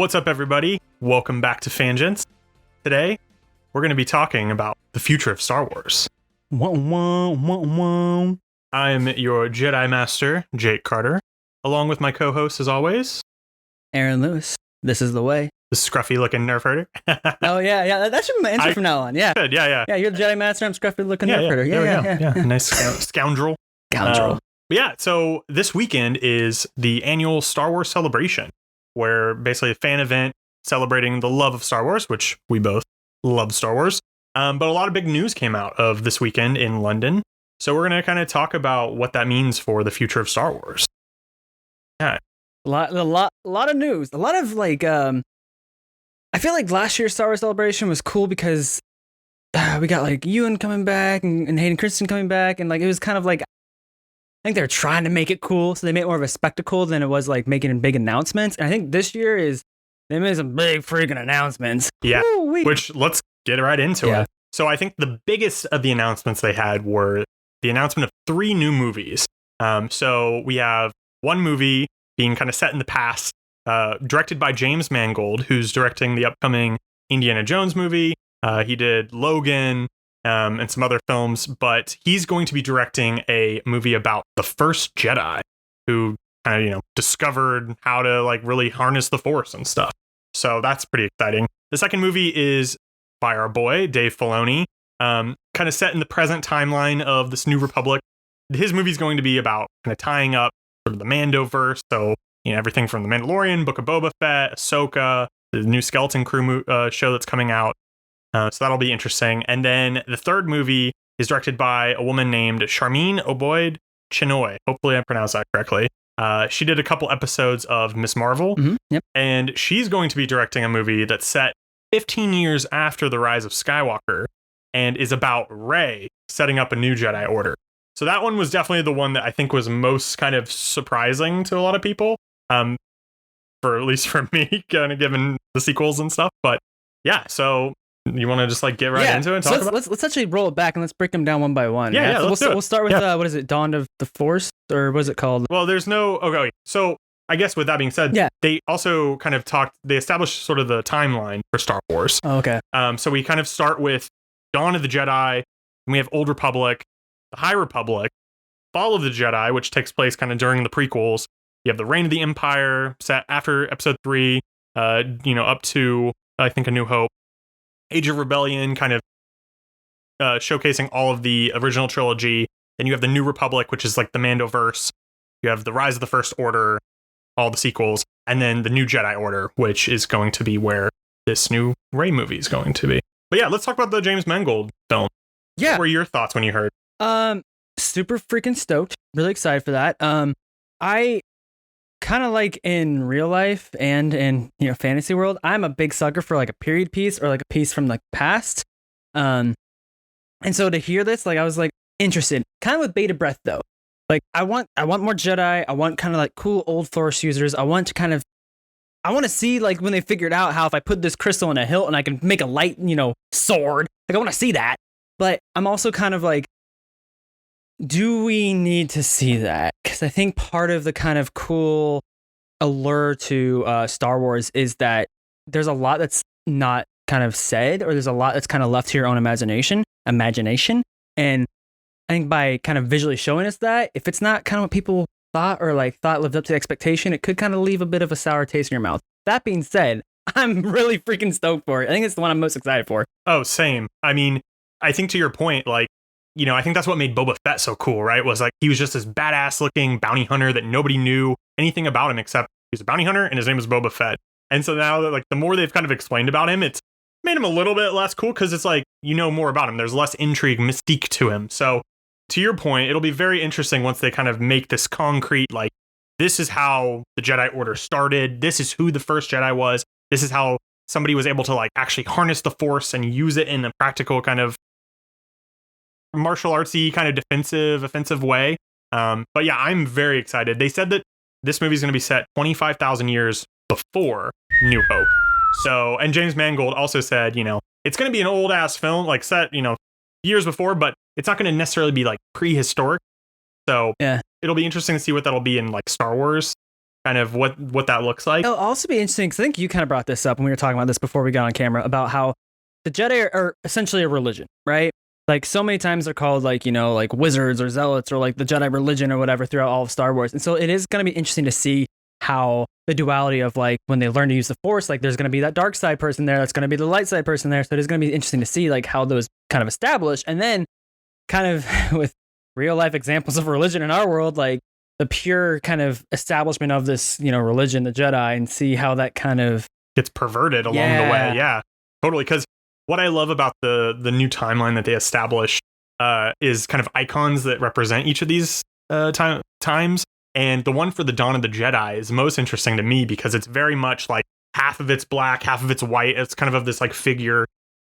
What's up, everybody? Welcome back to Fangents. Today, we're going to be talking about the future of Star Wars. I'm your Jedi Master, Jake Carter, along with my co-host, as always, Aaron Lewis. This is the way. the scruffy-looking nerf herder. Oh, yeah. That should be my intro from now on. Yeah. Good, yeah. Yeah, you're the Jedi Master. I'm scruffy-looking nerf herder. Yeah. Nice scoundrel. Scoundrel. So this weekend is the annual Star Wars celebration, where basically a fan event celebrating the love of Star Wars, which we both love Star Wars. But a lot of big news came out of this weekend in London. So we're going to kind of talk about what that means for the future of Star Wars. Yeah. A lot of news. A lot of I feel like last year's Star Wars celebration was cool because we got like Ewan coming back and Hayden Christensen coming back, and like it was kind of like, I think they're trying to make it cool, so they made it more of a spectacle than it was like making big announcements. And I think this year they made some big freaking announcements. Yeah, which let's get right into it. So I think the biggest of the announcements they had were the announcement of 3 new movies. So we have one movie being kind of set in the past, directed by James Mangold, who's directing the upcoming Indiana Jones movie. He did Logan and some other films, but he's going to be directing a movie about the first Jedi who kind of, discovered how to like really harness the Force and stuff. So that's pretty exciting. The second movie is by our boy, Dave Filoni, kind of set in the present timeline of this New Republic. His movie is going to be about kind of tying up sort of the Mandoverse. So, everything from The Mandalorian, Book of Boba Fett, Ahsoka, the new Skeleton Crew show that's coming out. So that'll be interesting. And then the third movie is directed by a woman named Sharmeen Obaid Chinoy. Hopefully I pronounced that correctly. She did a couple episodes of Ms. Marvel. Mm-hmm. Yep. And she's going to be directing a movie that's set 15 years after the rise of Skywalker and is about Rey setting up a new Jedi Order. So that one was definitely the one that I think was most kind of surprising to a lot of people. For at least for me, kind of given the sequels and stuff. But yeah, so you want to just like get right into it and talk about it? Let's actually roll it back and let's break them down one by one. Yeah, We'll start with what is it, Dawn of the Force, or what is it called? Well, there's no. Okay, so I guess with that being said, they also kind of they established sort of the timeline for Star Wars. Oh, okay. So we kind of start with Dawn of the Jedi, and we have Old Republic, the High Republic, Fall of the Jedi, which takes place kind of during the prequels. You have the Reign of the Empire set after Episode 3, up to I think A New Hope. Age of Rebellion, kind of showcasing all of the original trilogy. Then you have the New Republic, which is like the Mandoverse. You have the Rise of the First Order, all the sequels, and then the New Jedi Order, which is going to be where this new Rey movie is going to be. But yeah, let's talk about the James Mangold film. Yeah. What were your thoughts when you heard? Super freaking stoked. Really excited for that. I kind of like in real life and in fantasy world, I'm a big sucker for like a period piece or like a piece from like past. And so to hear this, like I was like interested, kind of with bated breath though. Like I want more Jedi. I want kind of like cool old Force users. I want to see like when they figured out how if I put this crystal in a hilt and I can make a light, sword. Like I want to see that. But I'm also kind of like, do we need to see that? Because I think part of the kind of cool allure to Star Wars is that there's a lot that's not kind of said, or there's a lot that's kind of left to your own imagination. And I think by kind of visually showing us that, if it's not kind of what people thought lived up to the expectation, it could kind of leave a bit of a sour taste in your mouth. That being said, I'm really freaking stoked for it. I think it's the one I'm most excited for. Oh, same. I mean, I think to your point, like, I think that's what made Boba Fett so cool, right? Was like he was just this badass looking bounty hunter that nobody knew anything about him except he's a bounty hunter and his name is Boba Fett. And so now that like the more they've kind of explained about him, it's made him a little bit less cool because it's like more about him. There's less intrigue, mystique to him. So to your point, it'll be very interesting once they kind of make this concrete, like this is how the Jedi Order started. This is who the first Jedi was. This is how somebody was able to like actually harness the Force and use it in a practical kind of martial artsy kind of offensive way. But yeah, I'm very excited. They said that this movie is going to be set 25,000 years before New Hope. So, and James Mangold also said, it's going to be an old ass film, like set, years before, but it's not going to necessarily be like prehistoric. So yeah, it'll be interesting to see what that'll be in like Star Wars kind of what that looks like. It'll also be interesting because I think you kind of brought this up when we were talking about this before we got on camera about how the Jedi are essentially a religion, right? Like so many times they're called like, like wizards or zealots or like the Jedi religion or whatever throughout all of Star Wars. And so it is going to be interesting to see how the duality of like when they learn to use the Force, like there's going to be that dark side person there, that's going to be the light side person there. So it is going to be interesting to see like how those kind of establish. And then kind of with real life examples of religion in our world, like the pure kind of establishment of this, religion, the Jedi, and see how that kind of gets perverted along the way. Yeah, totally. Because what I love about the new timeline that they established is kind of icons that represent each of these times. And the one for the Dawn of the Jedi is most interesting to me because it's very much like half of it's black, half of it's white. It's kind of this like figure.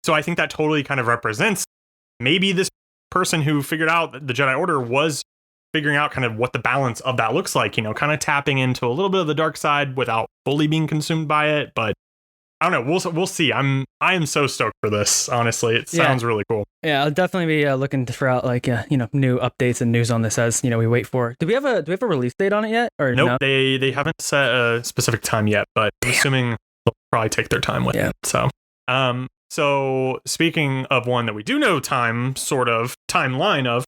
So I think that totally kind of represents maybe this person who figured out the Jedi Order was figuring out kind of what the balance of that looks like, kind of tapping into a little bit of the dark side without fully being consumed by it. But I don't know. We'll see. I am so stoked for this. Honestly, it sounds really cool. Yeah, I'll definitely be looking for out like new updates and news on this as we wait for. Do we have a release date on it yet? Or nope, no? They haven't set a specific time yet, but I'm assuming they'll probably take their time with it. So speaking of one that we do know timeline of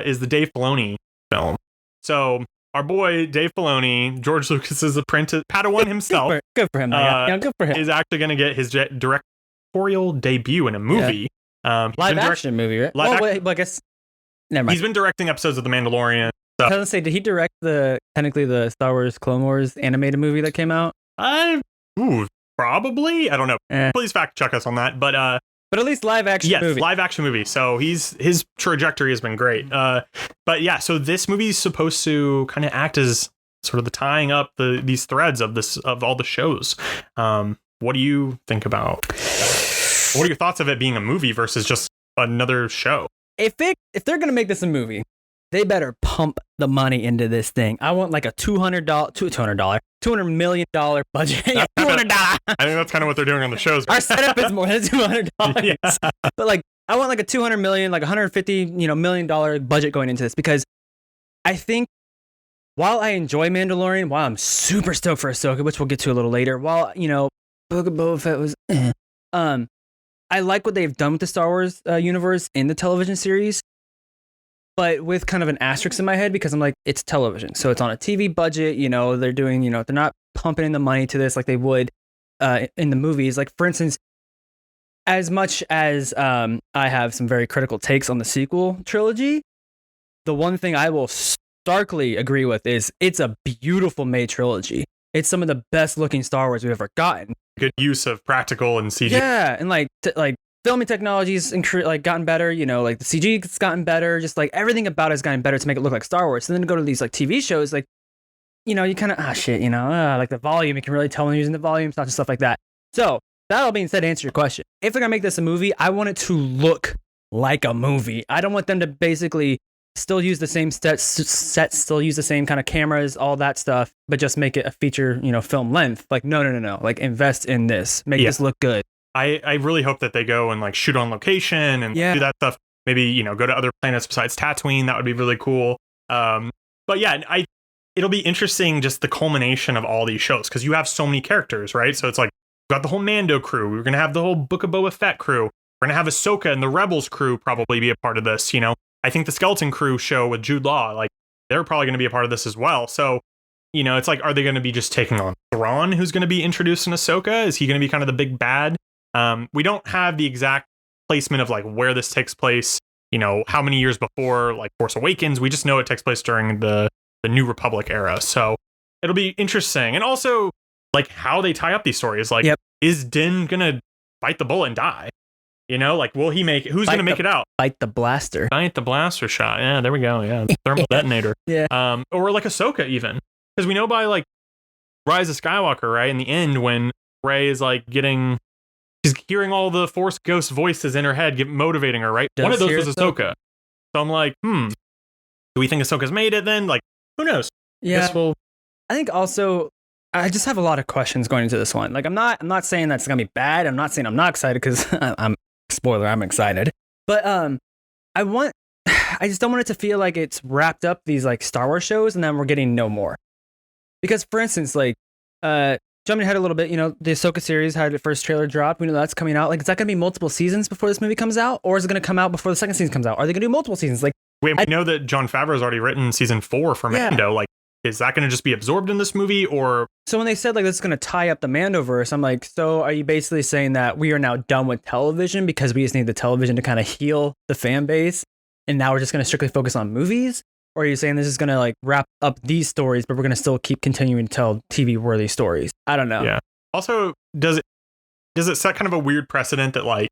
is the Dave Filoni film. So our boy Dave Filoni, George Lucas's apprentice, Padawan himself, good for him. Good for him. Is actually going to get his directorial debut in a movie. Live action movie, right? I guess. Never mind. He's been directing episodes of The Mandalorian. I was gonna say, did he direct technically the Star Wars Clone Wars animated movie that came out? Probably. I don't know. Please fact check us on that. But at least live action movie. Yes, live action movie. So his trajectory has been great. But yeah, so this movie is supposed to kind of act as sort of the tying up these threads of all the shows. What do you think about? What are your thoughts of it being a movie versus just another show? If they're gonna make this a movie, they better pump the money into this thing. I want like a $200 million budget. $200. I think that's kind of what they're doing on the shows. Our setup is more than $200. Yeah. But like, I want like a $200 million, like $150 million budget going into this, because I think while I enjoy Mandalorian, while I'm super stoked for Ahsoka, which we'll get to a little later, while Book of Boba Fett was, I like what they've done with the Star Wars universe in the television series. But with kind of an asterisk in my head, because I'm like, it's television. So it's on a TV budget, they're doing, they're not pumping in the money to this like they would in the movies. Like, for instance, as much as I have some very critical takes on the sequel trilogy, the one thing I will starkly agree with is it's a beautiful made trilogy. It's some of the best looking Star Wars we've ever gotten. Good use of practical and CG. Yeah, and like filming technology's gotten better, like the CG's gotten better, just like everything about it's gotten better to make it look like Star Wars. And then to go to these like TV shows, like, you kind of, like the volume, you can really tell when you're using the volume, not just stuff like that. So that all being said, to answer your question, if they're gonna make this a movie, I want it to look like a movie. I don't want them to basically still use the same sets, still use the same kind of cameras, all that stuff, but just make it a feature, film length. Like, no. Like, invest in this, make this look good. I really hope that they go and like shoot on location and do that stuff. Maybe, go to other planets besides Tatooine. That would be really cool. But yeah, it'll be interesting, just the culmination of all these shows, because you have so many characters, right? So it's like, we've got the whole Mando crew. We're going to have the whole Book of Boba Fett crew. We're going to have Ahsoka and the Rebels crew probably be a part of this. I think the Skeleton Crew show with Jude Law, like, they're probably going to be a part of this as well. So, it's like, are they going to be just taking on Thrawn, who's going to be introduced in Ahsoka? Is he going to be kind of the big bad? We don't have the exact placement of like where this takes place, how many years before like Force Awakens. We just know it takes place during the New Republic era. So it'll be interesting. And also like how they tie up these stories. Like, is Din gonna bite the bullet and die? Like, will he who's gonna make it out? Bite the blaster shot. Yeah, there we go. Yeah, thermal detonator. Yeah. Or like Ahsoka even, because we know by like Rise of Skywalker, right, in the end when Rey is like she's hearing all the Force ghost voices in her head, motivating her, right? One of those was Ahsoka. So I'm like, do we think Ahsoka's made it then? Like, who knows? Yeah. I think also, I just have a lot of questions going into this one. Like, I'm not saying that's gonna be bad. I'm not saying I'm not excited, because I'm excited. But I just don't want it to feel like it's wrapped up these like Star Wars shows and then we're getting no more. Because, for instance, like, jumping ahead a little bit, the Ahsoka series had the first trailer drop. We know that's coming out. Like, is that going to be multiple seasons before this movie comes out? Or is it going to come out before the second season comes out? Are they going to do multiple seasons? Like, we know that Jon Favreau's already written season 4 for Mando. Like, is that going to just be absorbed in this movie, or? So when they said, like, this is going to tie up the Mandoverse, I'm like, so are you basically saying that we are now done with television because we just need the television to kind of heal the fan base, and now we're just going to strictly focus on movies? Or are you saying this is going to, like, wrap up these stories, but we're going to still keep continuing to tell TV-worthy stories? I don't know. Yeah. Also, does it set kind of a weird precedent that, like,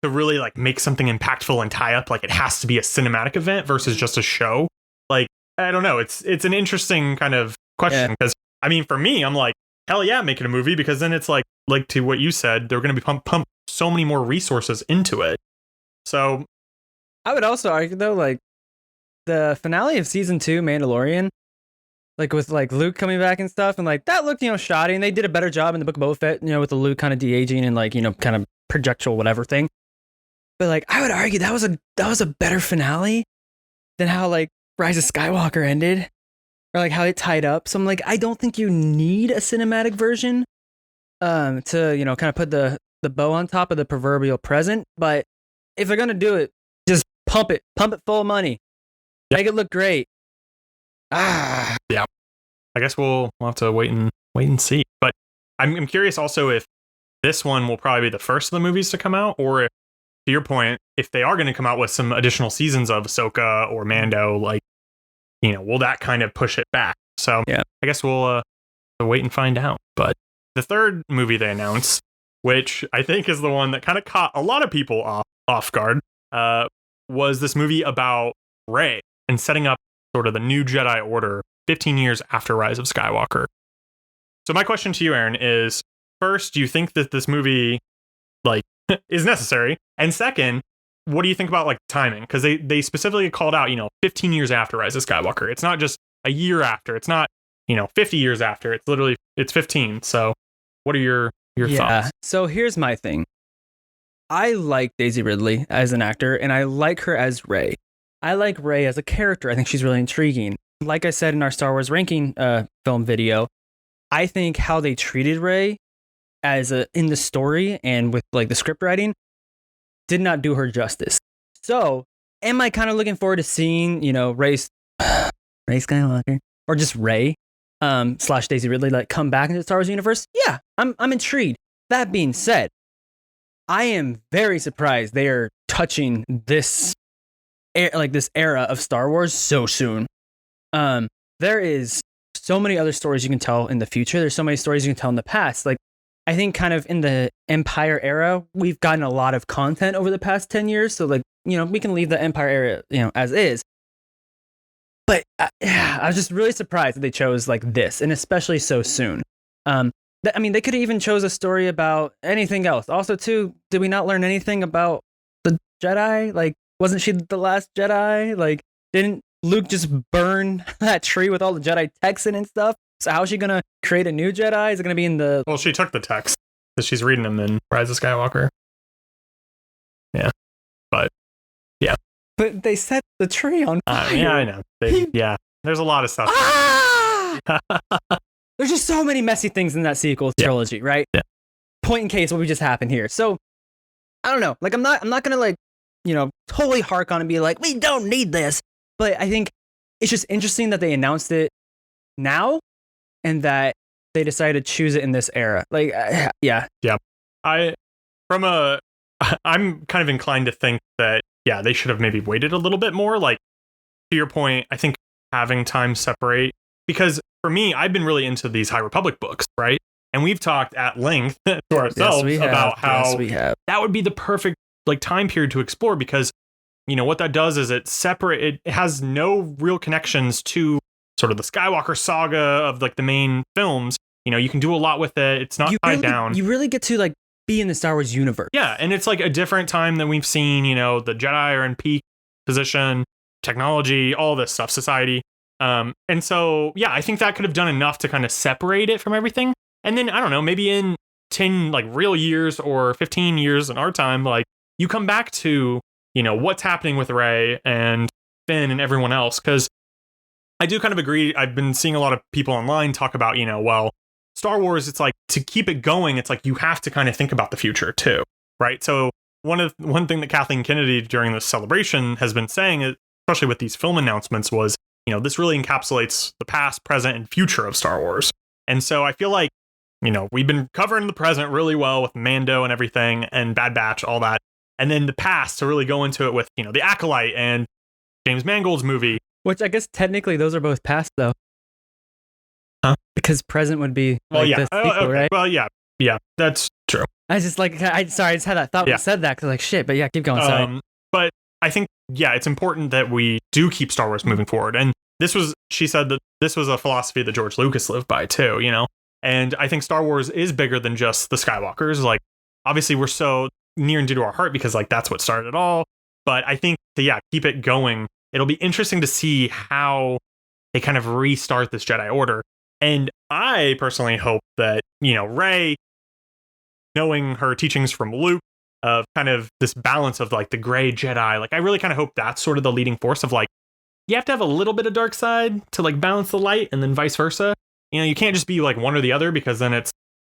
to really, like, make something impactful and tie up, like, it has to be a cinematic event versus just a show? Like, I don't know. It's an interesting kind of question, because, I mean, for me, I'm like, hell yeah, make it a movie, because then it's like to what you said, they're going to be pump so many more resources into it. So I would also argue, though, like, the finale of season 2, Mandalorian, like, with, like, Luke coming back and stuff, and, like, that looked, shoddy, and they did a better job in the Book of Boba Fett, with the Luke kind of de-aging and, like, kind of projectile whatever thing. But, like, I would argue that was a better finale than how, like, Rise of Skywalker ended, or, like, how it tied up. So I'm like, I don't think you need a cinematic version to, kind of put the bow on top of the proverbial present. But if they're going to do it, just pump it full of money. Make it look great. Yeah. I guess we'll have to wait and see. But I'm curious also if this one will probably be the first of the movies to come out, or if, to your point, if they are going to come out with some additional seasons of Ahsoka or Mando, like, will that kind of push it back? So I guess we'll wait and find out. But the third movie they announced, which I think is the one that kind of caught a lot of people off guard, was this movie about Rey and setting up sort of the new Jedi Order 15 years after Rise of Skywalker. So my question to you, Aaron, is, first, do you think that this movie, like, is necessary? And second, what do you think about, like, timing? Because they specifically called out, 15 years after Rise of Skywalker. It's not just a year after. It's not, 50 years after. It's literally, it's 15. So what are your thoughts? So here's my thing. I like Daisy Ridley as an actor, and I like her as Rey. I like Rey as a character. I think she's really intriguing. Like I said in our Star Wars ranking film video, I think how they treated Rey in the story and with, like, the script writing did not do her justice. So am I kind of looking forward to seeing, Rey Skywalker, or just Rey / Daisy Ridley, like, come back into the Star Wars universe? Yeah, I'm intrigued. That being said, I am very surprised they are touching this era of Star Wars so soon. There is so many other stories you can tell in the future. There's so many stories you can tell in the past. Like, I think kind of in the Empire era, we've gotten a lot of content over the past 10 years. So, like, we can leave the Empire era, as is. But I was just really surprised that they chose, like, this, and especially so soon. They could have even chose a story about anything else. Also, too, did we not learn anything about the Jedi? Like, wasn't she the last Jedi? Like, didn't Luke just burn that tree with all the Jedi texts in and stuff? So how is she going to create a new Jedi? Is it going to be in the... Well, she took the text, because she's reading them in Rise of Skywalker. Yeah. But, yeah. But they set the tree on fire. Yeah, I know. There's a lot of stuff. There's just so many messy things in that sequel trilogy, right? Yeah. Point in case what we just happened here. So, I don't know. Like, I'm not going to, like, totally hark on and be like, we don't need this. But I think it's just interesting that they announced it now, and that they decided to choose it in this era. Like, yeah. I'm kind of inclined to think that, they should have maybe waited a little bit more. Like, to your point, I think having time separate, because for me, I've been really into these High Republic books, right? And we've talked at length to ourselves about how that would be the perfect, like, time period to explore, because, what that does is it has no real connections to sort of the Skywalker saga of, like, the main films. You can do a lot with it. It's not tied down. You really get to, like, be in the Star Wars universe. Yeah, and it's, like, a different time than we've seen. The Jedi are in peak position, technology, all this stuff, society. And so, I think that could have done enough to kind of separate it from everything. And then, I don't know, maybe in 10, like, real years or 15 years in our time, like, you come back to, what's happening with Rey and Finn and everyone else. Because I do kind of agree. I've been seeing a lot of people online talk about, well, Star Wars, it's like to keep it going, it's like you have to kind of think about the future too, right? So one thing that Kathleen Kennedy during this celebration has been saying, especially with these film announcements, was, this really encapsulates the past, present, and future of Star Wars. And so I feel like, we've been covering the present really well with Mando and everything and Bad Batch, all that. And then the past to really go into it with, the Acolyte and James Mangold's movie. Which I guess technically those are both past though. Huh? Because present would be the sequel, okay. right? Well, yeah, that's true. I just I just had that thought when I said that because like shit, but yeah, keep going. Sorry. But I think it's important that we do keep Star Wars moving forward. And she said that this was a philosophy that George Lucas lived by too, And I think Star Wars is bigger than just the Skywalkers. Like, obviously, we're so near and dear to our heart because like that's what started it all. But I think keep it going. It'll be interesting to see how they kind of restart this Jedi Order. And I personally hope that, Rey, knowing her teachings from Luke, of kind of this balance of like the gray Jedi, like I really kind of hope that's sort of the leading force of like, you have to have a little bit of dark side to like balance the light and then vice versa. You can't just be like one or the other because then it's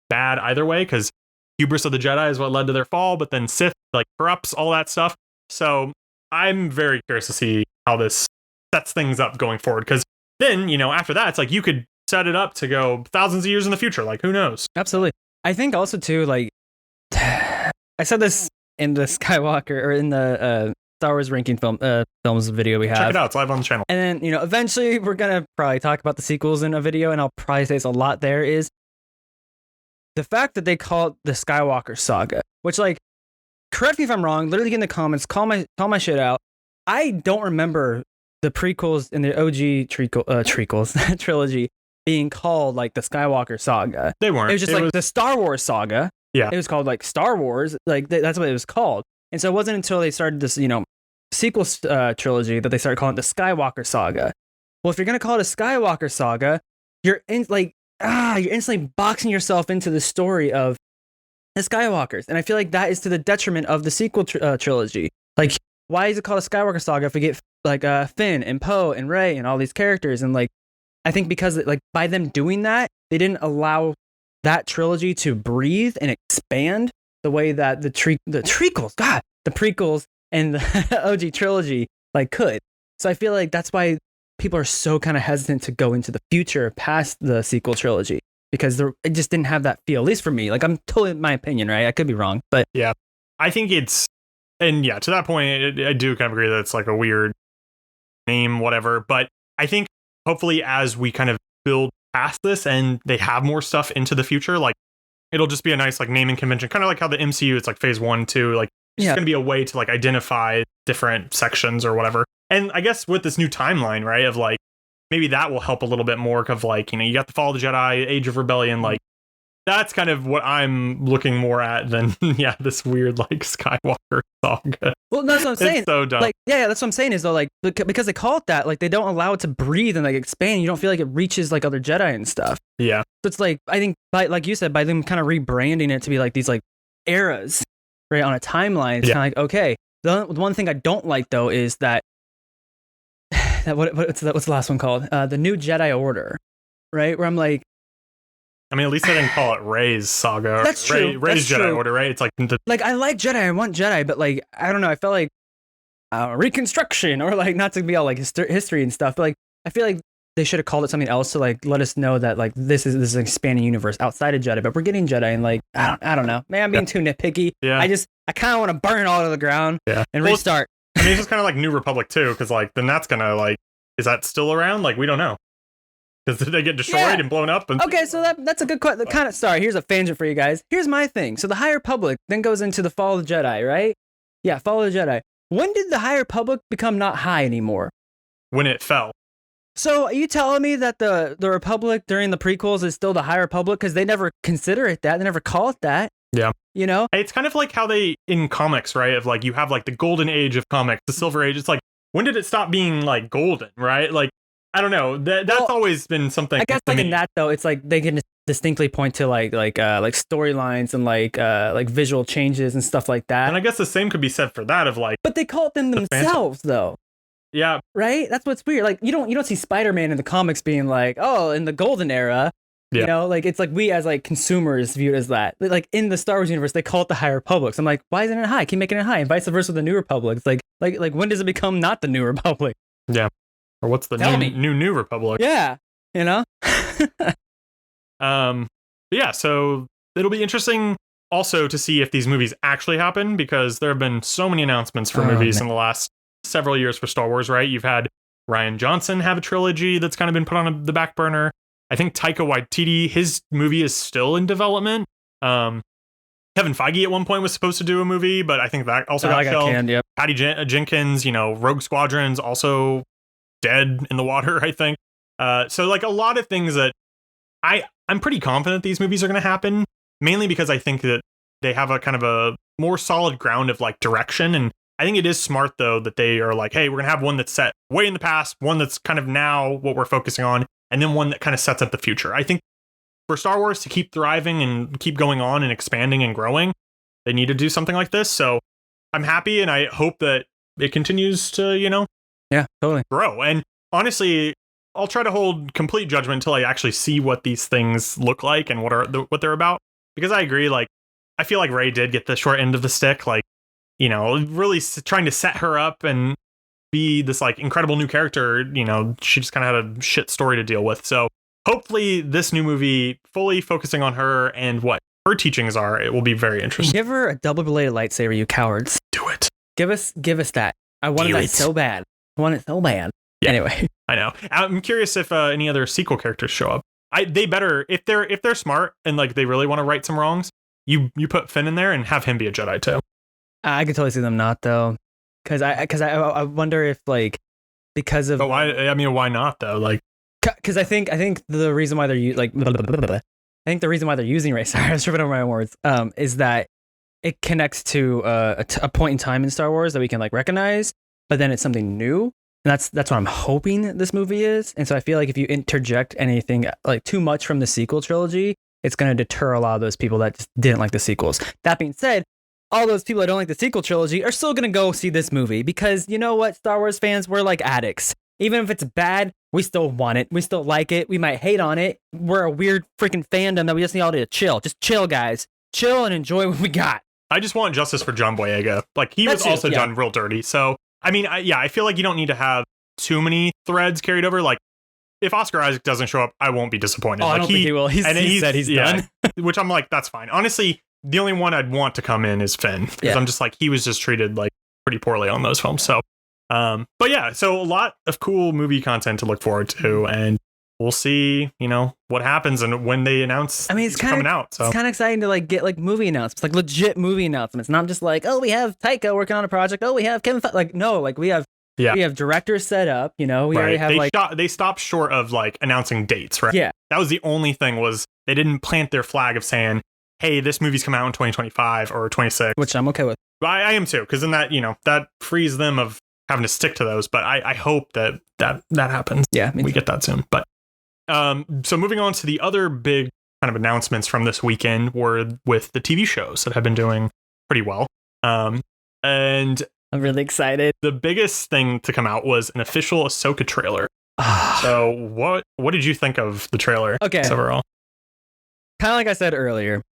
bad either way, because hubris of the Jedi is what led to their fall, but then Sith like corrupts all that stuff. So I'm very curious to see how this sets things up going forward, because then, after that, it's like you could set it up to go thousands of years in the future. Like, who knows? Absolutely. I think also, too, like, I said this in the Skywalker or in the Star Wars ranking films video we have. Check it out. It's live on the channel. And then, eventually we're going to probably talk about the sequels in a video, and I'll probably say it's a lot there, is the fact that they call it the Skywalker saga, which, like, correct me if I'm wrong, literally get in the comments, call my shit out. I don't remember the prequels and the OG trilogy being called like the Skywalker saga. They weren't. It was just the Star Wars saga. Yeah. It was called like Star Wars. Like that's what it was called. And so it wasn't until they started this, sequel trilogy that they started calling it the Skywalker saga. Well, if you're going to call it a Skywalker saga, you're instantly boxing yourself into the story of the Skywalkers. And I feel like that is to the detriment of the sequel trilogy. Like, why is it called a Skywalker saga if we get like Finn and Poe and Rey and all these characters? And like, I think because like by them doing that, they didn't allow that trilogy to breathe and expand the way that the prequels and the OG trilogy like could. So I feel like that's why people are so kind of hesitant to go into the future past the sequel trilogy, because it just didn't have that feel, at least for me. Like, I'm totally my opinion, right? I could be wrong, but yeah, I think to that point, I do kind of agree that it's like a weird name, whatever. But I think hopefully as we kind of build past this and they have more stuff into the future, like it'll just be a nice like naming convention, kind of like how the MCU, it's like phase 1, 2, like it's going to be a way to like identify different sections or whatever. And I guess with this new timeline, right, of like maybe that will help a little bit more of like, you got the Fall of the Jedi, Age of Rebellion, like that's kind of what I'm looking more at than this weird like Skywalker saga. Well, that's what I'm saying. It's so dumb. Like, yeah, that's what I'm saying is though, like because they call it that, like they don't allow it to breathe and like expand. You don't feel like it reaches like other Jedi and stuff. Yeah. So it's like, I think like you said, by them kind of rebranding it to be like these like eras, right, on a timeline, it's kind of like, okay. The one thing I don't like though is that what's the last one called? The New Jedi Order, right? Where I'm like, I mean, at least I didn't call it Rey's saga. That's true. Rey's Jedi Order, right? It's like like I like Jedi, I want Jedi, but like I don't know, I felt like Reconstruction, or like not to be all like history and stuff, but like I feel like they should have called it something else to like let us know that like this is an expanding universe outside of Jedi, but we're getting Jedi, and like I don't know, man, I'm being too nitpicky. Yeah. I kind of want to burn it all to the ground and restart. I mean, it's just kind of like New Republic too, because like then that's gonna like, is that still around? Like we don't know. Because they get destroyed and blown up. Okay, so that's a good question. Kind of, sorry, here's a tangent for you guys. Here's my thing. So the High Republic then goes into the Fall of the Jedi, right? Yeah, Fall of the Jedi. When did the High Republic become not high anymore? When it fell. So are you telling me that the Republic during the prequels is still the High Republic? Because they never consider it that. They never call it that. Yeah. It's kind of like how they, in comics, right? Of like, you have like the golden age of comics, the silver age. It's like, when did it stop being like golden, right? Like, I don't know. That's always been something. I guess like in that though, it's like they can distinctly point to like storylines and like visual changes and stuff like that. And I guess the same could be said for that of like. But they call it them themselves though. Yeah. Right? That's what's weird. Like you don't see Spider-Man in the comics being like, oh, in the golden era. Yeah. You know, like it's like we as like consumers view it as that. Like in the Star Wars universe, they call it the High Republic. So I'm like, why isn't it high? Keep making it high, and vice versa with the New Republic. It's like when does it become not the New Republic? Yeah. Or what's the new Republic? Yeah, you know. Yeah. So it'll be interesting also to see if these movies actually happen, because there have been so many announcements for movies in the last several years for Star Wars. Right? You've had Rian Johnson have a trilogy that's kind of been put on the back burner. I think Taika Waititi, his movie is still in development. Kevin Feige at one point was supposed to do a movie, but I think that also got shelved. Yep. Patty Jenkins, Rogue Squadron's also dead in the water, I think. So like a lot of things that I'm pretty confident these movies are going to happen, mainly because I think that they have a kind of a more solid ground of like direction. And I think it is smart, though, that they are like, hey, we're going to have one that's set way in the past, one that's kind of now what we're focusing on, and then one that kind of sets up the future. I think for Star Wars to keep thriving and keep going on and expanding and growing, they need to do something like this. So I'm happy, and I hope that it continues to, yeah, totally grow. And honestly, I'll try to hold complete judgment until I actually see what these things look like and what they're about. Because I agree, like, I feel like Rey did get the short end of the stick, like, really trying to set her up and be this like incredible new character. She just kind of had a shit story to deal with. So hopefully this new movie, fully focusing on her and what her teachings are, it will be very interesting. Give her a double-bladed lightsaber, you cowards. Do it. Give us that. I wanted that so bad. I want it so bad. Yeah, anyway, I know. I'm curious if any other sequel characters show up. They better, if they're smart and like they really want to right some wrongs, you put Finn in there and have him be a Jedi too. I could totally see them not, though. Because I wonder if like because of. But why? I mean, why not though? Like, because I think the reason why they're I think the reason why they're using Rey. Sorry, I was tripping over my own words. Is that it connects to a point in time in Star Wars that we can like recognize, but then it's something new, and that's what I'm hoping this movie is. And so I feel like if you interject anything like too much from the sequel trilogy, it's going to deter a lot of those people that just didn't like the sequels. That being said, all those people that don't like the sequel trilogy are still going to go see this movie because you know what, Star Wars fans, we're like addicts. Even if it's bad, we still want it. We still like it. We might hate on it. We're a weird freaking fandom that we just need all to chill. Just chill, guys. Chill and enjoy what we got. I just want justice for John Boyega. Like, he was also done real dirty. So, I mean, I feel like you don't need to have too many threads carried over. Like, if Oscar Isaac doesn't show up, I won't be disappointed. Oh, like, I don't think he will. He said he's done. Which I'm like, that's fine. Honestly, the only one I'd want to come in is Finn, because I'm just like, he was just treated like pretty poorly on those films. So, but yeah, so a lot of cool movie content to look forward to, and we'll see, what happens and when they announce. I mean, it's coming out. So it's kind of exciting to like get like movie announcements, like legit movie announcements, not just like, oh, we have Taika working on a project. Oh, we have Kevin. Like, no, like we have directors set up. We already have they stopped short of like announcing dates, right? Yeah, that was the only thing, was they didn't plant their flag of saying, hey, this movie's coming out in 2025 or 26, which I'm okay with. I am too, because then that that frees them of having to stick to those. But I hope that happens. Yeah, we get that soon. But so moving on to the other big kind of announcements from this weekend were with the TV shows that have been doing pretty well. And I'm really excited. The biggest thing to come out was an official Ahsoka trailer. So what did you think of the trailer? Okay, overall, kind of like I said earlier,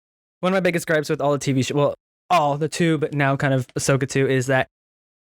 one of my biggest gripes with all the TV shows, well, all the two, but now kind of Ahsoka 2, is that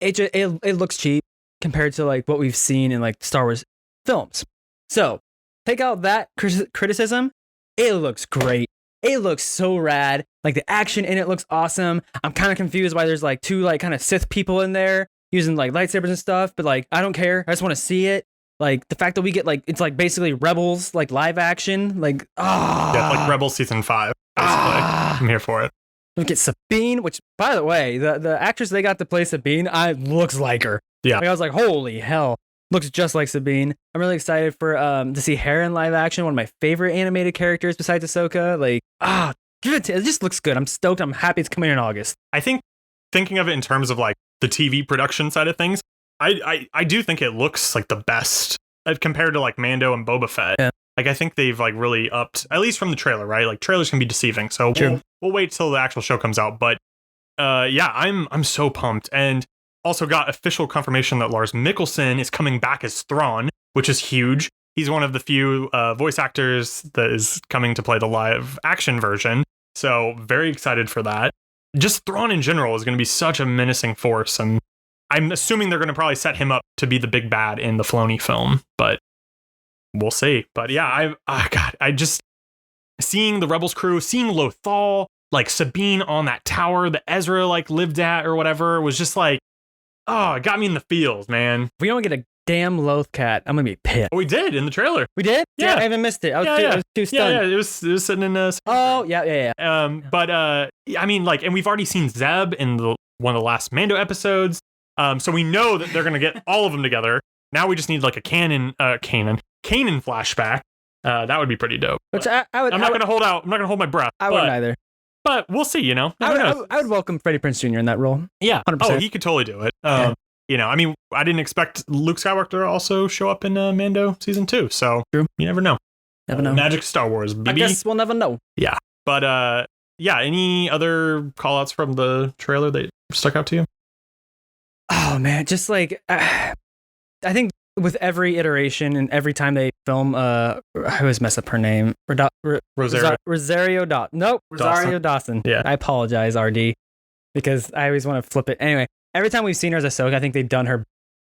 it looks cheap compared to like what we've seen in like Star Wars films. So take out that criticism, it looks great. It looks so rad. Like the action in it looks awesome. I'm kind of confused why there's like two like kind of Sith people in there using like lightsabers and stuff, but like I don't care. I just want to see it. Like the fact that we get like it's like basically Rebels like live action, like like Rebels season 5. Basically, I'm here for it. We get Sabine, which by the way, the actress they got to play Sabine, looks like her. Yeah, like, I was like, holy hell, looks just like Sabine. I'm really excited for to see Hera in live action, one of my favorite animated characters besides Ahsoka. Like it just looks good. I'm stoked. I'm happy it's coming in August. I think thinking of it in terms of like the TV production side of things, I do think it looks like the best compared to like Mando and Boba Fett. Yeah. Like I think they've like really upped, at least from the trailer, right? Like trailers can be deceiving, so we'll wait till the actual show comes out. But I'm so pumped, and also got official confirmation that Lars Mikkelsen is coming back as Thrawn, which is huge. He's one of the few voice actors that is coming to play the live action version. So very excited for that. Just Thrawn in general is going to be such a menacing force. And I'm assuming they're going to probably set him up to be the big bad in the Filoni film, but we'll see. But yeah, I just seeing the Rebels crew, seeing Lothal, like Sabine on that tower that Ezra like lived at or whatever was just like, oh, it got me in the feels, man. If we don't get a damn Loth cat, I'm gonna be pissed. Oh, we did in the trailer. We did? Yeah. I even missed it. I was too stunned. Yeah, it was sitting in a... Oh, yeah. But I mean, like, and we've already seen Zeb in one of the last Mando episodes. So we know that they're gonna get all of them together. Now we just need like a Kanan flashback. That would be pretty dope. Which I'm not gonna hold out. I'm not gonna hold my breath. I wouldn't either. But we'll see. You know, I would welcome Freddie Prinze Jr. in that role. Yeah. 100%. Oh, he could totally do it. You know, I mean, I didn't expect Luke Skywalker to also show up in Mando season 2. So true. You never know. Never know. Magic Star Wars, baby. I guess we'll never know. Yeah. But yeah. Any other call outs from the trailer that stuck out to you? Oh man, just like I think with every iteration and every time they film, I always mess up her name. Rosario Dawson. Nope, Rosario Dawson. Yeah. I apologize, RD, because I always want to flip it. Anyway, every time we've seen her as Ahsoka, I think they've done her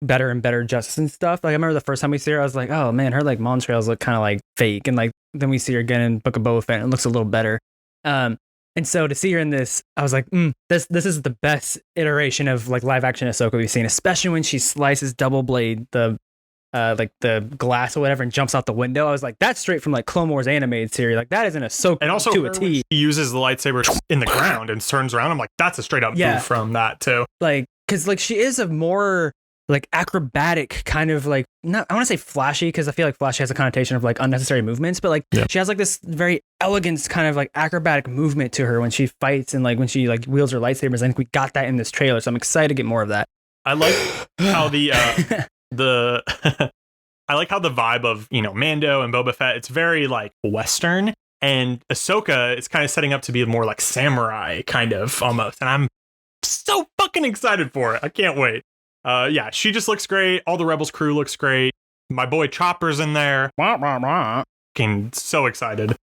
better and better justice and stuff. Like I remember the first time we see her, I was like, oh man, her like mom trails look kind of like fake, and like then we see her again in Book of Boba Fett, and it looks a little better. And so to see her in this, I was like, this is the best iteration of like live action Ahsoka we've seen, especially when she slices double blade the glass or whatever and jumps out the window. I was like, that's straight from like Clone Wars animated series. Like that is an Ahsoka and also to a T. She uses the lightsaber in the ground and turns around. I'm like, that's a straight up move from that too. Like, because like she is a more like acrobatic kind of like, not, I want to say flashy because I feel like flashy has a connotation of like unnecessary movements, but like she has like this very elegant kind of like acrobatic movement to her when she fights and like when she like wields her lightsabers. I think we got that in this trailer, so I'm excited to get more of that. I like how the I like how the vibe of, you know, Mando and Boba Fett, it's very like Western, and Ahsoka is kind of setting up to be more like samurai kind of almost, and I'm so fucking excited for it. I can't wait. Yeah, she just looks great. All the Rebels crew looks great. My boy Chopper's in there. Fucking so excited.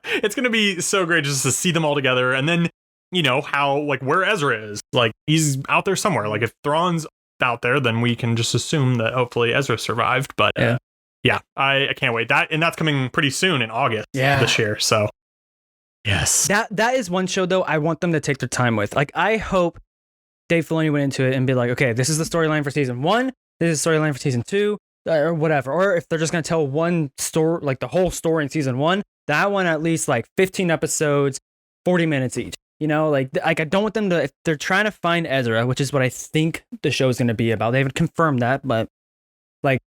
It's gonna be so great just to see them all together, and then you know how like where Ezra is. Like he's out there somewhere. Like if Thrawn's out there, then we can just assume that hopefully Ezra survived. But yeah, I can't wait. That's coming pretty soon in August this year. So yes, that is one show though I want them to take their time with. Like I hope Dave Filoni went into it and be like, okay, this is the storyline for season 1, this is the storyline for season 2, or whatever. Or if they're just gonna tell one story, like the whole story in season 1, that one at least like 15 episodes, 40 minutes each. You know, like I don't want them to, if they're trying to find Ezra, which is what I think the show is going to be about. They haven't confirmed that, but like,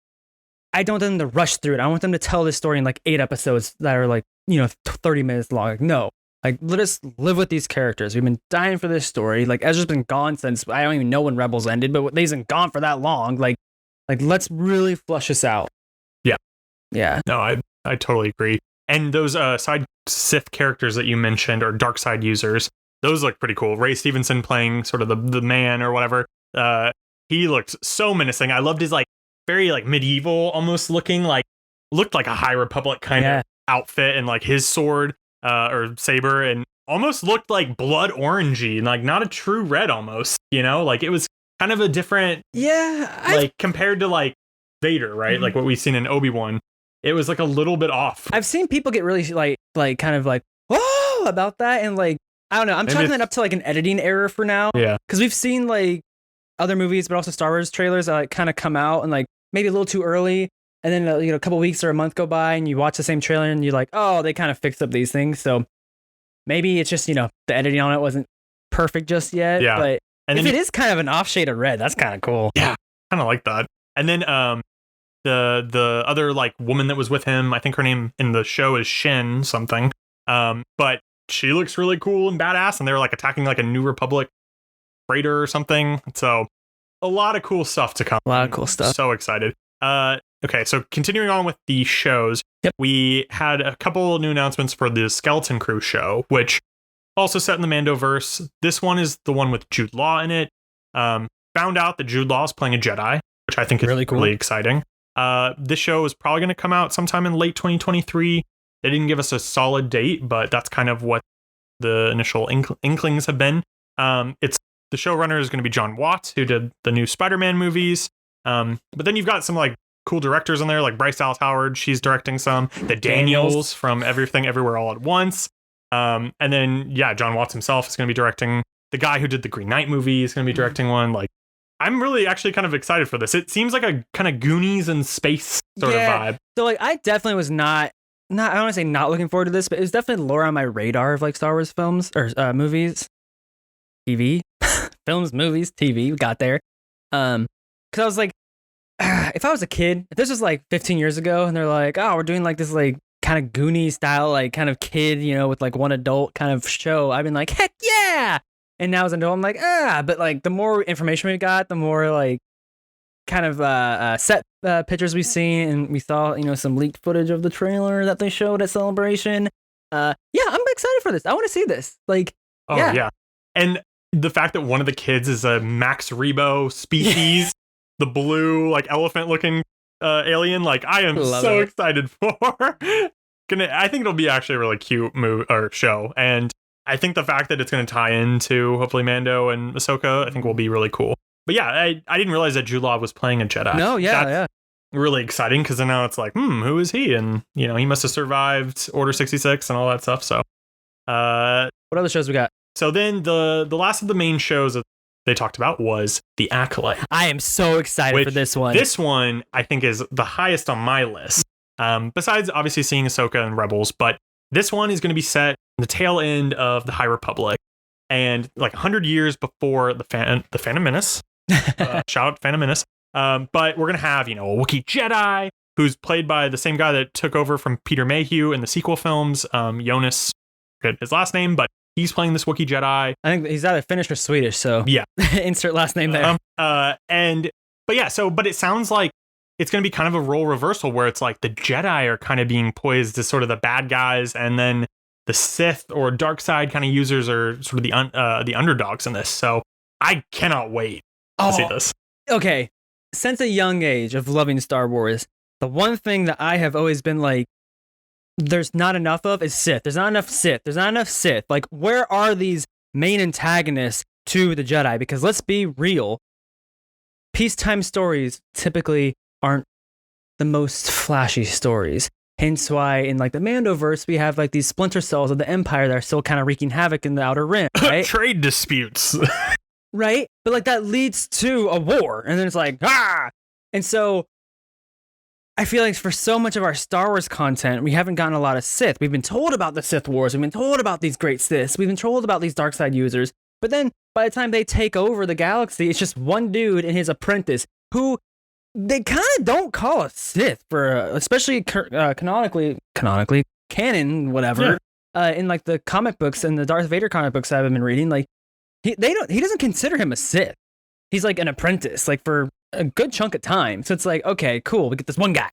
I don't want them to rush through it. I want them to tell this story in like 8 episodes that are like, you know, 30 minutes long. Like, no, like let us live with these characters. We've been dying for this story. Like Ezra's been gone since, I don't even know when Rebels ended, but he's been gone for that long. Like let's really flush this out. Yeah. No, I totally agree. And those side Sith characters that you mentioned, or dark side users, those look pretty cool. Ray Stevenson playing sort of the man or whatever. He looked so menacing. I loved his like very like medieval almost looking, like looked like a High Republic kind of outfit, and like his sword or saber, and almost looked like blood orangey and like not a true red almost, you know, like it was kind of a different like compared to like Vader, right? Like what we've seen in Obi-Wan. It was like a little bit off. I've seen people get really like kind of like, whoa, about that. And like, I don't know. I'm chalking that up to like an editing error for now. Yeah. Because we've seen like other movies, but also Star Wars trailers that like kind of come out and like maybe a little too early. And then, you know, a couple weeks or a month go by and you watch the same trailer and you're like, oh, they kind of fixed up these things. So maybe it's just, you know, the editing on it wasn't perfect just yet. Yeah. But and if it is kind of an off shade of red, that's kind of cool. Yeah. Kind of like that. And then, the other like woman that was with him, I think her name in the show is Shin something. But she looks really cool and badass, and they're like attacking like a New Republic freighter or something. So a lot of cool stuff to come. A lot of cool stuff. So excited. Okay, so continuing on with the shows, we had a couple new announcements for the Skeleton Crew show, which also set in the Mandoverse. This one is the one with Jude Law in it. found out that Jude Law is playing a Jedi, which I think is really cool, really exciting. This show is probably going to come out sometime in late 2023. They didn't give us a solid date, but that's kind of what the initial inklings have been. It's the showrunner is going to be John Watts, who did the new Spider-Man movies. But then you've got some like cool directors in there, like Bryce Dallas Howard. She's directing some. The Daniels from Everything Everywhere All at Once. And then, John Watts himself is going to be directing. The guy who did the Green Knight movie is going to be directing one. Like, I'm really actually kind of excited for this. It seems like a kind of Goonies and space sort of vibe. So like, I definitely was not I don't want to say not looking forward to this, but it was definitely lower on my radar of like Star Wars films or movies, TV, films, movies, TV. We got there. Because I was like, if I was a kid, if this was like 15 years ago and they're like, oh, we're doing like this like kind of Goonies style, like kind of kid, with like one adult kind of show, I've been like, heck yeah. And now as an adult, I'm like, but like the more information we got, the more like kind of set pictures we've seen, and we saw, some leaked footage of the trailer that they showed at Celebration. I'm excited for this. I want to see this. Like, yeah. And the fact that one of the kids is a Max Rebo species, the blue, like elephant looking alien, like I am so excited for. I think it'll be actually a really cute show. And I think the fact that it's going to tie into hopefully Mando and Ahsoka, I think will be really cool. But yeah, I didn't realize that Jude Law was playing a Jedi. No, That's really exciting, because then now it's like, who is he? And, he must have survived Order 66 and all that stuff. So, what other shows we got? So then the last of the main shows that they talked about was The Acolyte. I am so excited for this one. This one, I think, is the highest on my list. Besides obviously seeing Ahsoka and Rebels, but this one is going to be set in the tail end of the High Republic, and like 100 years before the Phantom Menace. Shout out Phantom Menace. But we're going to have, a Wookiee Jedi who's played by the same guy that took over from Peter Mayhew in the sequel films. Jonas, forget his last name, but he's playing this Wookiee Jedi. I think he's either Finnish or Swedish, so yeah. Insert last name there. But it sounds like it's going to be kind of a role reversal where it's like the Jedi are kind of being poised as sort of the bad guys, and then the Sith or dark side kind of users are sort of the underdogs in this. So I cannot wait to see this. Okay. Since a young age of loving Star Wars, the one thing that I have always been like, there's not enough of is Sith. There's not enough Sith. There's not enough Sith. Like, where are these main antagonists to the Jedi? Because let's be real, peacetime stories typically aren't the most flashy stories. Hence why in like the Mandoverse, we have like these splinter cells of the Empire that are still kind of wreaking havoc in the Outer Rim, right? Trade disputes. Right? But like that leads to a war, and then it's like, And so I feel like for so much of our Star Wars content, we haven't gotten a lot of Sith. We've been told about the Sith Wars. We've been told about these great Siths. We've been told about these dark side users. But then by the time they take over the galaxy, it's just one dude and his apprentice, who they kind of don't call a Sith for, especially canonically, canon, whatever. Yeah. In like the comic books and the Darth Vader comic books I've been reading, like he doesn't consider him a Sith. He's like an apprentice, like for a good chunk of time. So it's like, okay, cool, we get this one guy.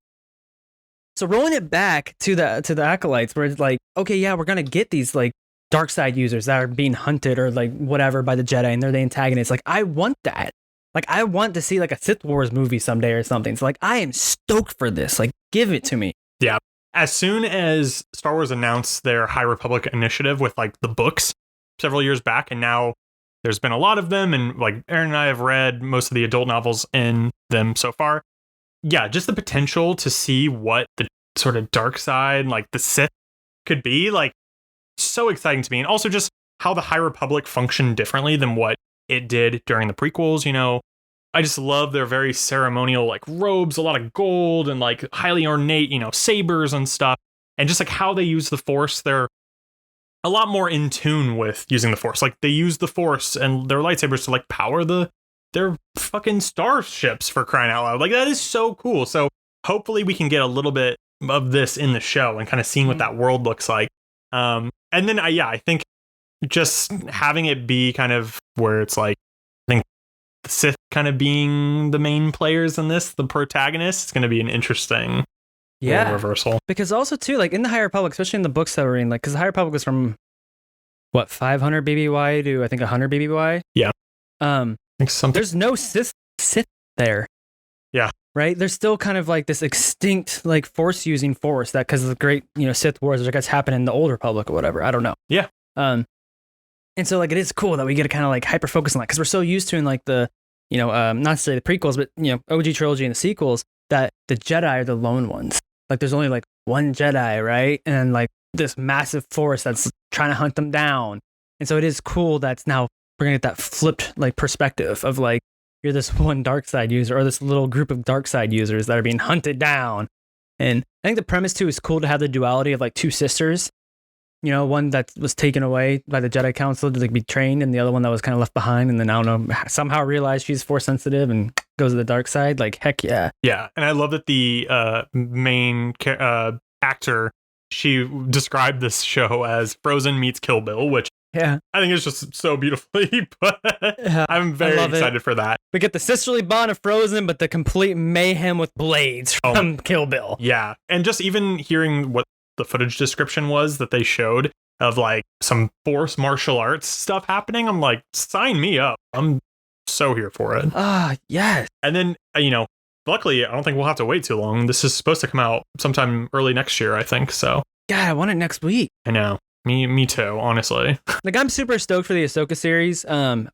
So rolling it back to the Acolytes, where it's like, okay, yeah, we're gonna get these like dark side users that are being hunted or like whatever by the Jedi, and they're the antagonists. Like, I want that. Like, I want to see like a Sith Wars movie someday or something. So like, I am stoked for this. Like, give it to me. Yeah. As soon as Star Wars announced their High Republic initiative with like the books several years back, and now there's been a lot of them, and like Aaron and I have read most of the adult novels in them so far. Yeah, just the potential to see what the sort of dark side, like the Sith, could be, like, so exciting to me. And also just how the High Republic functioned differently than what it did during the prequels. I just love their very ceremonial, like, robes, a lot of gold and like highly ornate, sabers and stuff. And just like how they use the Force, they're a lot more in tune with using the Force. Like, they use the Force and their lightsabers to like power their fucking starships, for crying out loud. Like, that is so cool. So hopefully we can get a little bit of this in the show and kind of seeing what that world looks like. And then I think just having it be kind of where it's like, I think the Sith kind of being the main players in this, the protagonists, it's going to be an interesting reversal. Because also too, like in the High Republic, especially in the books that we're reading, like, because the High Republic was from 500 BBY to I think 100 BBY. Yeah. There's no Sith there. Yeah. Right? There's still kind of like this extinct like force using force that because of the great, Sith wars that happened in the Old Republic or whatever. I don't know. Yeah. And so like it is cool that we get to kind of like hyper focus on that because we're so used to in like the, not necessarily the prequels, but OG trilogy and the sequels that the Jedi are the lone ones. Like there's only like one Jedi, right? And like this massive force that's trying to hunt them down. And so it is cool that's now we're gonna get that flipped like perspective of like you're this one dark side user or this little group of dark side users that are being hunted down. And I think the premise too is cool to have the duality of like two sisters. One that was taken away by the Jedi Council to like be trained, and the other one that was kind of left behind, and then I don't know, somehow realized she's force sensitive and goes to the dark side. Like heck yeah. Yeah, and I love that the main actor, she described this show as Frozen meets Kill Bill, which I think is just so beautifully put. I'm very excited for that. We get the sisterly bond of Frozen, but the complete mayhem with blades from Kill Bill. Yeah, and just even hearing what the footage description was that they showed of like some force martial arts stuff happening, I'm like, sign me up. I'm so here for it. Yes. And then, luckily, I don't think we'll have to wait too long. This is supposed to come out sometime early next year, I think. So, God, I want it next week. I know. Me too, honestly. Like, I'm super stoked for the Ahsoka series.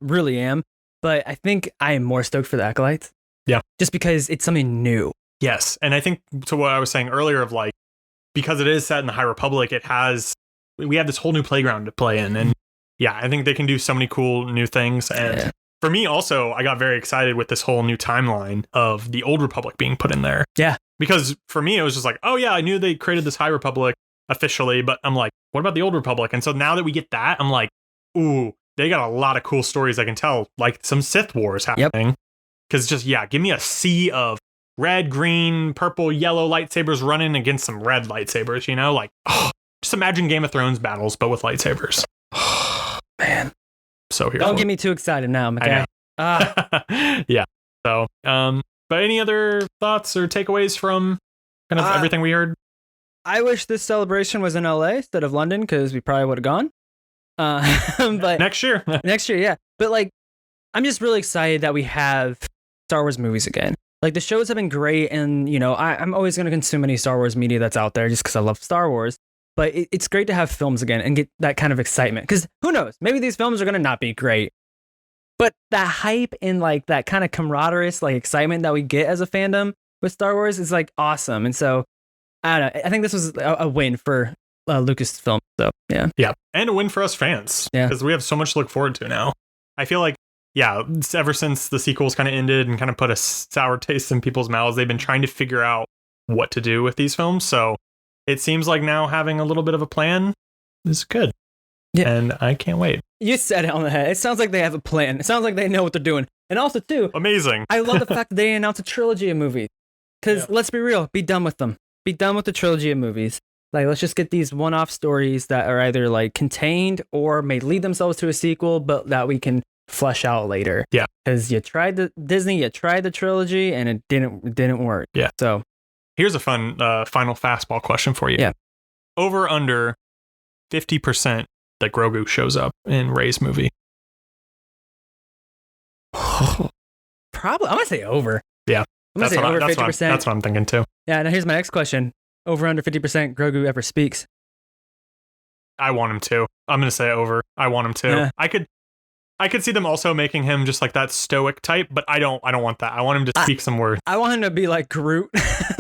Really am. But I think I am more stoked for the Acolytes. Yeah. Just because it's something new. Yes. And I think to what I was saying earlier of like, because it is set in the High Republic, we have this whole new playground to play in. And yeah, I think they can do so many cool new things. And for me also, I got very excited with this whole new timeline of the Old Republic being put in there. Yeah. Because for me, it was just like, oh yeah, I knew they created this High Republic officially, but I'm like, what about the Old Republic? And so now that we get that, I'm like, ooh, they got a lot of cool stories I can tell, like some Sith wars happening. Because give me a sea of red, green, purple, yellow lightsabers running against some red lightsabers, like, just imagine Game of Thrones battles, but with lightsabers. Man. So here. Don't get me too excited now, okay? Yeah. So, but any other thoughts or takeaways from kind of everything we heard? I wish this celebration was in LA instead of London because we probably would have gone. But next year. Next year, yeah. But like, I'm just really excited that we have Star Wars movies again. Like the shows have been great, and I'm always going to consume any Star Wars media that's out there just because I love Star Wars. But it's great to have films again and get that kind of excitement. Because who knows? Maybe these films are going to not be great. But that hype and like that kind of camaraderie, like excitement that we get as a fandom with Star Wars is like awesome. And so I don't know. I think this was a win for Lucasfilm. So yeah. Yeah. And a win for us fans. Yeah. Because we have so much to look forward to now. I feel like, ever since the sequels kind of ended and kind of put a sour taste in people's mouths, they've been trying to figure out what to do with these films. So it seems like now having a little bit of a plan is good. Yeah. And I can't wait. You said it on the head. It sounds like they have a plan. It sounds like they know what they're doing. And also, too, amazing. I love the fact that they announced a trilogy of movies. Because let's be real, be done with them. Be done with the trilogy of movies. Like, let's just get these one-off stories that are either like contained or may lead themselves to a sequel, but that we can flesh out later. Yeah. Because you tried the trilogy and it didn't work. Yeah. So here's a fun final fastball question for you. Yeah. Over under 50% that Grogu shows up in Rey's movie. Probably. I'm gonna say over. Yeah. I'm gonna say over 50%. That's what I'm thinking too. Yeah. Now here's my next question. Over under 50% Grogu ever speaks. I want him to. I'm gonna say over. I want him to. Yeah. I could see them also making him just like that stoic type, but I don't want that. I want him to speak some words. I want him to be like Groot,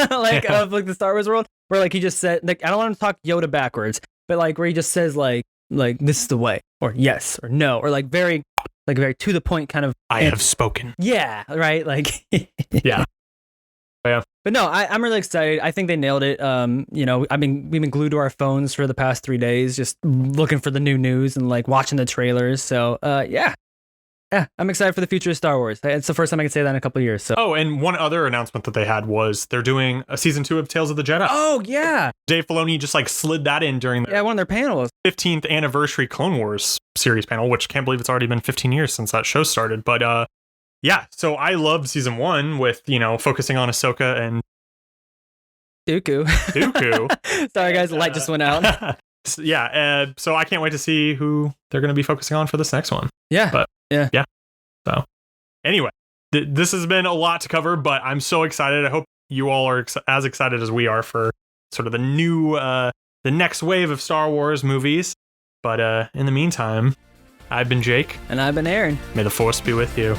of like the Star Wars world, where like he just said, like, I don't want him to talk Yoda backwards, but like where he just says like this is the way, or yes, or no, or like very to the point kind of. I have spoken. Yeah. Right. Like. Yeah. Yeah. But no, I'm really excited. I think they nailed it. We've been glued to our phones for the past 3 days, just looking for the new news and like watching the trailers. So, yeah, I'm excited for the future of Star Wars. It's the first time I can say that in a couple of years. So. Oh, and one other announcement that they had was they're doing a season 2 of Tales of the Jedi. Oh yeah, Dave Filoni just like slid that in during one of their panels, 15th anniversary Clone Wars series panel, which can't believe it's already been 15 years since that show started. But yeah, so I loved season 1 with, focusing on Ahsoka and Dooku. Sorry, guys, the light just went out. Yeah, so I can't wait to see who they're going to be focusing on for this next one. Yeah. But yeah. So Anyway, this has been a lot to cover, but I'm so excited. I hope you all are as excited as we are for sort of the new, the next wave of Star Wars movies. But in the meantime, I've been Jake. And I've been Aaron. May the Force be with you.